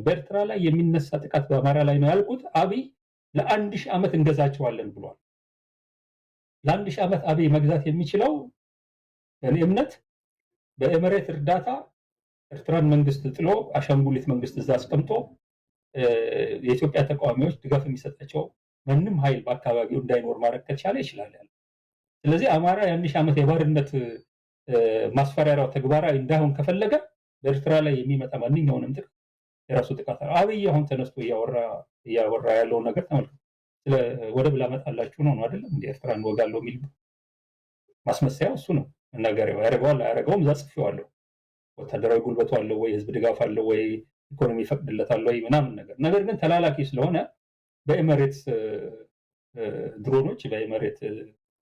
በኤርትራ ላይ የሚነሳ ጥቃት በአማራ ላይ ነው ያልኩት። አብይ ለ1000 ዓመት እንገዛቸዋለን ብሏል። ለ1000 ዓመት አብይ መግዛት የሚችለው በእኔ እምነት በኤምሬት እርዳታ ኤርትራን መንግስት ጥሎ አሻንጉሊት መንግስት እዛ አስቀምጦ የኢትዮጵያ ተቃዋሚዎች ድጋፍ የሚሰጣቸው ምንም ኃይል በአካባቢው እንዳይኖር ማድረግ ከቻለ ይችላል ያለው። ስለዚህ አማራ የ1000 ዓመት የባርነት ማስፈራሪያው ተግባራዊ እንዳይሆን ከፈለገ በኤርትራ ላይ የሚመጣ ማንኛውንም ጥቃት የራሱ ጥቃት ነው። አብይ አሁን ተነስቶ እያወራ ያለው ነገር ተመልከቱ። ስለ ወደብ ላመጣላችሁ ነው አይደለም እንደ ኤርትራን ወጋለው የሚል ማስመሰያው እሱ ነው። ነገር ያደርገዋል አያደርገውም እዛ ጽፌዋለሁ። ወታደራዊ ጉልበቱ አለው ወይ ህዝብ ድጋፍ አለው ወይ ኢኮኖሚ ይፈቅድለታል ወይ ምናምን ነገር ግን ተላላኪ ስለሆነ በኤምሬትስ ድሮኖች በኤምሬት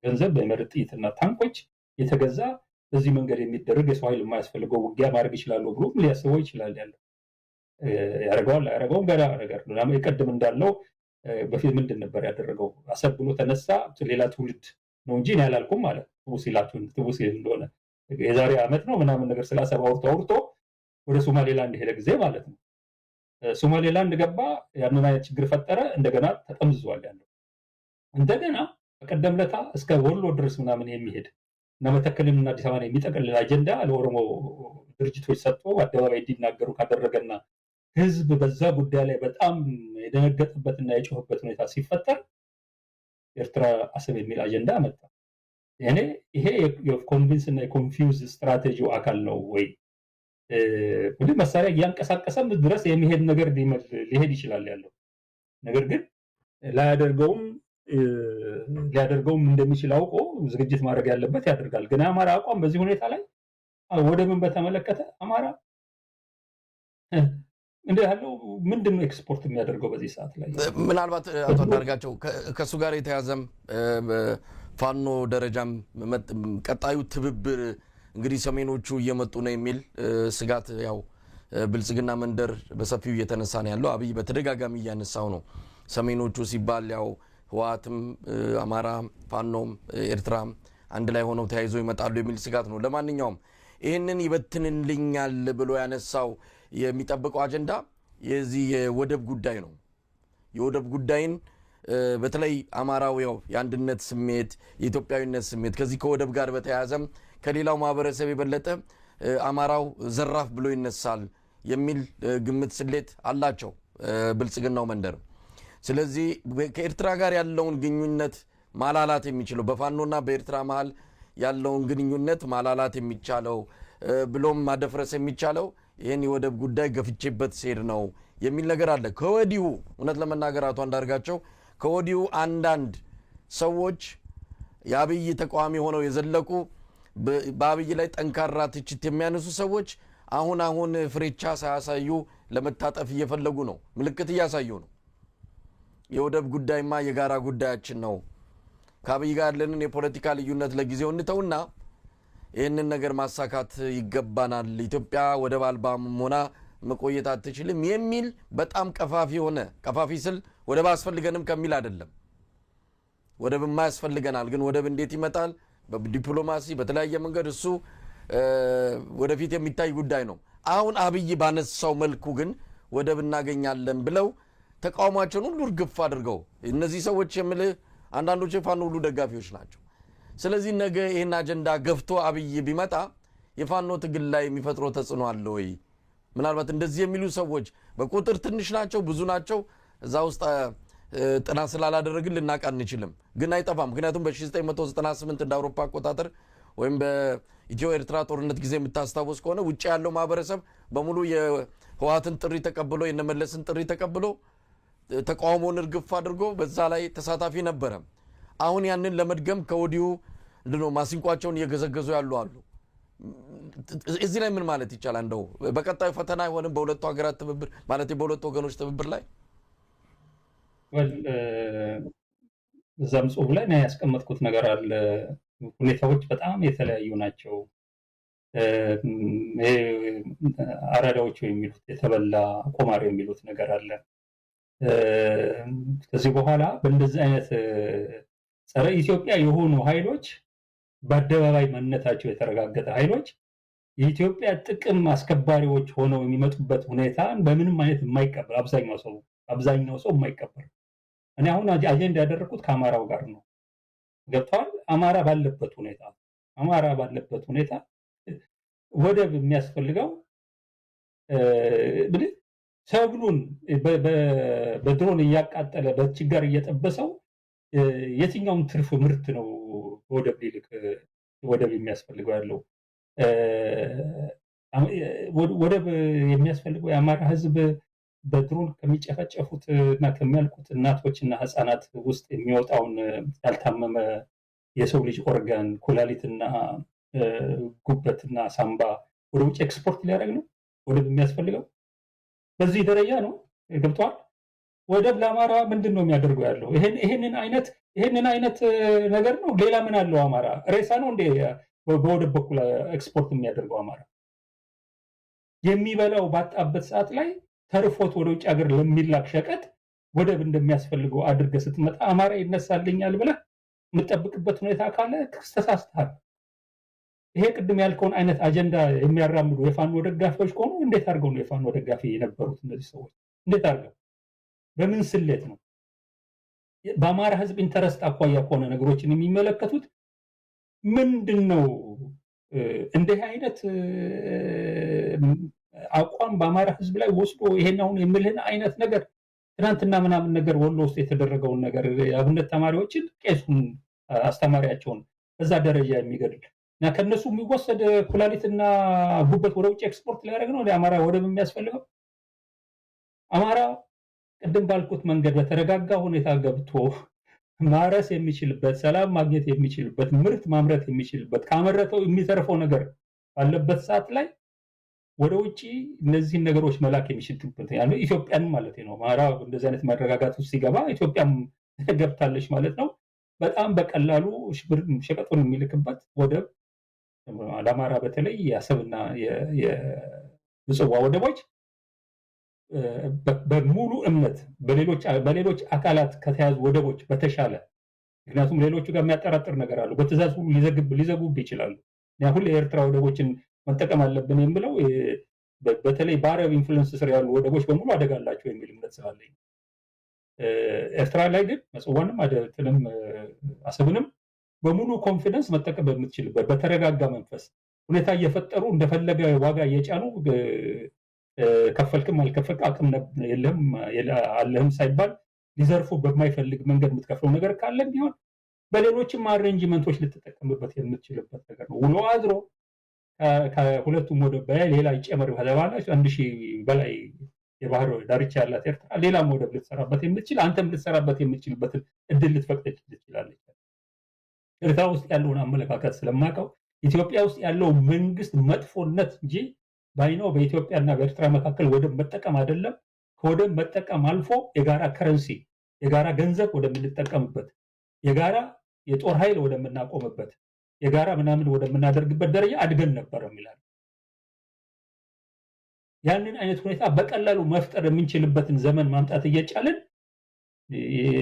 ገንዘብ በኤምሬት ጥይትና ታንኮች የተገዛ በዚህ መንገድ የሚደረግ የሰው ኃይል የማያስፈልገው ውጊያ ማድረግ ይችላሉ ብሎ ሊያስበው ይችላል ያለው። ያደርገዋል አያደርገውም ገና ነገር ነው። ይቀድም እንዳለው በፊት ምንድን ነበር ያደረገው? አሰብ ብሎ ተነሳ። ሌላ ትውልድ ነው እንጂ እኔ አላልኩም ማለት ትቡስ እንደሆነ የዛሬ ዓመት ነው ምናምን ነገር ስለ አሰብ አውርቶ ወደ ሶማሌላንድ ሄደ ጊዜ ማለት ነው። ሶማሌላንድ ገባ፣ ያንን አይነት ችግር ፈጠረ። እንደገና ተጠምዝዟል ያለው። እንደገና በቀደም ለታ እስከ ወሎ ድረስ ምናምን የሚሄድ እና መተከልን እና አዲስ አበባን የሚጠቀልል አጀንዳ ለኦሮሞ ድርጅቶች ሰጥቶ አደባባይ እንዲናገሩ ካደረገና ህዝብ በዛ ጉዳይ ላይ በጣም የደነገጠበትና የጮህበት ሁኔታ ሲፈጠር ኤርትራ አሰብ የሚል አጀንዳ መጣ። ይሄ የኮንቪንስ እና የኮንፊውዝ ስትራቴጂው አካል ነው ወይ? ወደ መሳሪያ እያንቀሳቀሰም ድረስ የሚሄድ ነገር ሊሄድ ይችላል ያለው ነገር ግን ሊያደርገውም እንደሚችል አውቆ ዝግጅት ማድረግ ያለበት ያደርጋል። ግን አማራ አቋም በዚህ ሁኔታ ላይ ወደብን በተመለከተ አማራ እንደ ያለው ምንድነው ኤክስፖርት የሚያደርገው በዚህ ሰዓት ላይ? ምናልባት አቶ አንዳርጋቸው ከሱ ጋር የተያዘም ፋኖ ደረጃም ቀጣዩ ትብብር እንግዲህ ሰሜኖቹ እየመጡ ነው የሚል ስጋት ያው ብልጽግና መንደር በሰፊው እየተነሳ ነው ያለው። አብይ በተደጋጋሚ እያነሳው ነው። ሰሜኖቹ ሲባል ያው ህወሓትም አማራ ፋኖም ኤርትራም አንድ ላይ ሆነው ተያይዘው ይመጣሉ የሚል ስጋት ነው። ለማንኛውም ይህንን ይበትንልኛል ብሎ ያነሳው የሚጠብቀው አጀንዳ የዚህ የወደብ ጉዳይ ነው። የወደብ ጉዳይን በተለይ አማራው ያው የአንድነት ስሜት የኢትዮጵያዊነት ስሜት ከዚህ ከወደብ ጋር በተያያዘም ከሌላው ማህበረሰብ የበለጠ አማራው ዘራፍ ብሎ ይነሳል የሚል ግምት ስሌት አላቸው ብልጽግናው መንደር። ስለዚህ ከኤርትራ ጋር ያለውን ግንኙነት ማላላት የሚችለው በፋኖና በኤርትራ መሃል ያለውን ግንኙነት ማላላት የሚቻለው ብሎም ማደፍረስ የሚቻለው ይህን የወደብ ጉዳይ ገፍቼበት ሲሄድ ነው የሚል ነገር አለ። ከወዲሁ እውነት ለመናገር አቶ አንዳርጋቸው ከወዲሁ አንዳንድ ሰዎች የአብይ ተቃዋሚ ሆነው የዘለቁ በአብይ ላይ ጠንካራ ትችት የሚያነሱ ሰዎች አሁን ፍሬቻ ሳያሳዩ ለመታጠፍ እየፈለጉ ነው፣ ምልክት እያሳዩ ነው። የወደብ ጉዳይማ የጋራ ጉዳያችን ነው። ከአብይ ጋር ያለንን የፖለቲካ ልዩነት ለጊዜው እንተውና ይህንን ነገር ማሳካት ይገባናል። ኢትዮጵያ ወደብ አልባ ሆና መቆየት አትችልም የሚል በጣም ቀፋፊ ስል ወደብ አስፈልገንም ከሚል አይደለም። ወደብማ ያስፈልገናል፣ ግን ወደብ እንዴት ይመጣል? በዲፕሎማሲ በተለያየ መንገድ እሱ ወደፊት የሚታይ ጉዳይ ነው። አሁን አብይ ባነሳው መልኩ ግን ወደብ እናገኛለን ብለው ተቃውሟቸውን ሁሉ እርግፍ አድርገው እነዚህ ሰዎች የምልህ አንዳንዶቹ የፋኖ ሁሉ ደጋፊዎች ናቸው። ስለዚህ ነገ ይህን አጀንዳ ገፍቶ አብይ ቢመጣ የፋኖ ትግል ላይ የሚፈጥረው ተጽዕኖ አለ ወይ? ምናልባት እንደዚህ የሚሉ ሰዎች በቁጥር ትንሽ ናቸው ብዙ ናቸው እዛ ውስጥ ጥናት ስላላደረግን ልናውቅ አንችልም፣ ግን አይጠፋም። ምክንያቱም በ1998 እንደ አውሮፓ አቆጣጠር ወይም በኢትዮ ኤርትራ ጦርነት ጊዜ የምታስታውስ ከሆነ ውጭ ያለው ማህበረሰብ በሙሉ የህወሓትን ጥሪ ተቀብሎ የነመለስን ጥሪ ተቀብሎ ተቃውሞውን እርግፍ አድርጎ በዛ ላይ ተሳታፊ ነበረ። አሁን ያንን ለመድገም ከወዲሁ ማሲንቋቸውን እየገዘገዙ ያሉ አሉ። እዚህ ላይ ምን ማለት ይቻላል? እንደው በቀጣዩ ፈተና አይሆንም በሁለቱ ሀገራት ትብብር ማለት በሁለቱ ወገኖች ትብብር ላይ? እዛም ጽሁፍ ላይ ነው ያስቀመጥኩት ነገር አለ። ሁኔታዎች በጣም የተለያዩ ናቸው። አራዳዎቹ የሚሉት የተበላ ቁማር የሚሉት ነገር አለ። ከዚህ በኋላ በእንደዚህ አይነት ጸረ ኢትዮጵያ የሆኑ ኃይሎች በአደባባይ ማንነታቸው የተረጋገጠ ኃይሎች የኢትዮጵያ ጥቅም አስከባሪዎች ሆነው የሚመጡበት ሁኔታ በምንም አይነት የማይቀበል አብዛኛው ሰው የማይቀበል። እኔ አሁን አጀንዳ ያደረኩት ከአማራው ጋር ነው። ገብቷል። አማራ ባለበት ሁኔታ ወደብ የሚያስፈልገው ሰብሉን በድሮን እያቃጠለ በችጋር እየጠበሰው የትኛውን ትርፍ ምርት ነው ወደብ የሚያስፈልገው ያለው? ወደብ የሚያስፈልገው የአማራ ሕዝብ በድሮን ከሚጨፈጨፉት እና ከሚያልቁት እናቶችና ህፃናት ውስጥ የሚወጣውን ያልታመመ የሰው ልጅ ኦርጋን ኩላሊትና ጉበትና ሳምባ ወደ ውጭ ኤክስፖርት ሊያደርግ ነው ወደብ የሚያስፈልገው? በዚህ ደረጃ ነው። ገብቷል። ወደብ ለአማራ ምንድን ነው የሚያደርገው ያለው? ይሄንን አይነት ነገር ነው። ሌላ ምን አለው? አማራ ሬሳ ነው እንዴ በወደብ በኩል ኤክስፖርት የሚያደርገው? አማራ የሚበላው ባጣበት ሰዓት ላይ ተርፎት ወደ ውጭ ሀገር ለሚላክ ሸቀጥ ወደብ እንደሚያስፈልገው አድርገህ ስትመጣ አማራ ይነሳልኛል ብለህ የምጠብቅበት ሁኔታ ካለ ተሳስተሃል። ይሄ ቅድም ያልከውን አይነት አጀንዳ የሚያራምዱ የፋኖ ደጋፊዎች ከሆኑ እንዴት አድርገው ነው የፋኖ ደጋፊ የነበሩት እነዚህ ሰዎች? እንዴት አድርገው በምን ስሌት ነው? በአማራ ህዝብ ኢንተረስት አኳያ ከሆነ ነገሮችን የሚመለከቱት ምንድን ነው? እንዲህ አይነት አቋም በአማራ ህዝብ ላይ ወስዶ ይሄን አሁን የምልህን አይነት ነገር ትናንትና ምናምን ነገር ወሎ ውስጥ የተደረገውን ነገር የአብነት ተማሪዎችን ቄሱን አስተማሪያቸውን በዛ ደረጃ የሚገድል እና ከነሱ የሚወሰድ ኩላሊትና ጉበት ወደ ውጭ ኤክስፖርት ሊያደርግ ነው ለአማራ ወደብ የሚያስፈልገው? አማራ ቅድም ባልኩት መንገድ በተረጋጋ ሁኔታ ገብቶ ማረስ የሚችልበት፣ ሰላም ማግኘት የሚችልበት፣ ምርት ማምረት የሚችልበት፣ ካመረተው የሚተርፈው ነገር ባለበት ሰዓት ላይ ወደ ውጪ እነዚህን ነገሮች መላክ የሚችልበት ያለው ኢትዮጵያን ማለት ነው። አማራ እንደዚህ አይነት መረጋጋት ውስጥ ሲገባ ኢትዮጵያም ገብታለች ማለት ነው። በጣም በቀላሉ ሸቀጡን የሚልክበት ወደብ ለአማራ በተለይ የአሰብና የምጽዋ ወደቦች በሙሉ እምነት በሌሎች አካላት ከተያዙ ወደቦች በተሻለ፣ ምክንያቱም ሌሎቹ ጋር የሚያጠራጥር ነገር አሉ። በትእዛዝ ሁሉ ሊዘጉብ ይችላሉ። ሁሉ የኤርትራ ወደቦችን መጠቀም አለብን የምለው በተለይ በአረብ ኢንፍሉዌንስ ስር ያሉ ወደቦች በሙሉ አደጋ አላቸው የሚል እምነት ስላለኝ፣ ኤርትራ ላይ ግን ምጽዋንም አሰብንም በሙሉ ኮንፊደንስ መጠቀም በምትችልበት በተረጋጋ መንፈስ ሁኔታ እየፈጠሩ እንደፈለገ ዋጋ እየጫኑ ከፈልክም አልከፈልክ አቅም የለህም አለህም ሳይባል ሊዘርፉ በማይፈልግ መንገድ የምትከፍለው ነገር ካለ ቢሆን በሌሎችም አሬንጅመንቶች ልትጠቀምበት የምትችልበት ነገር ነው። ውሎ አድሮ ከሁለቱም ወደብ በላይ ሌላ ይጨመር ከተባለ 1000 በላይ የባህር ዳርቻ ያላት ኤርትራ ሌላም ወደብ ልትሰራበት የምትችል አንተም ልትሰራበት የምትችልበትን እድል ልትፈቅድ ትችላለች። ኤርትራ ውስጥ ያለውን አመለካከት ስለማውቀው ኢትዮጵያ ውስጥ ያለው መንግስት መጥፎነት እንጂ ባይነው በኢትዮጵያና በኤርትራ መካከል ወደብ መጠቀም አይደለም፣ ከወደብ መጠቀም አልፎ የጋራ ከረንሲ የጋራ ገንዘብ ወደምንጠቀምበት የጋራ የጦር ኃይል ወደምናቆምበት የጋራ ምናምን ወደምናደርግበት ደረጃ አድገን ነበር የሚላል። ያንን አይነት ሁኔታ በቀላሉ መፍጠር የምንችልበትን ዘመን ማምጣት እየቻልን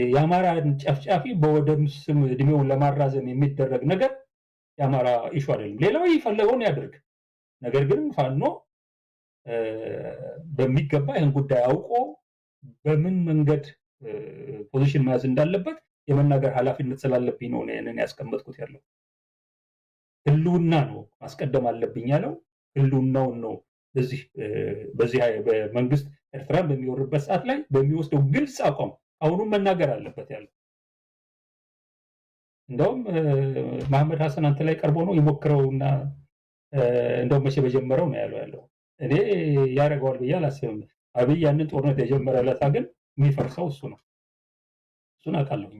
የአማራን ጨፍጫፊ በወደብ ስም እድሜውን ለማራዘም የሚደረግ ነገር የአማራ ኢሹ አይደለም። ሌላው ይፈልገውን ያድርግ። ነገር ግን ፋኖ በሚገባ ይህን ጉዳይ አውቆ በምን መንገድ ፖዚሽን መያዝ እንዳለበት የመናገር ኃላፊነት ስላለብኝ ነው እኔን ያስቀመጥኩት ያለው። ህልውና ነው ማስቀደም አለብኝ ያለው ህልውናውን ነው። በዚህ በመንግስት ኤርትራን በሚወርበት ሰዓት ላይ በሚወስደው ግልጽ አቋም አሁንም መናገር አለበት ያለው። እንደውም መሐመድ ሐሰን አንተ ላይ ቀርቦ ነው ይሞክረውና እንደውም መቼ በጀመረው ነው ያለው። እኔ ያደርገዋል ብዬ አላስብም። አብይ ያንን ጦርነት የጀመረለታ ግን የሚፈርሰው እሱ ነው። እሱን አውቃለሁ።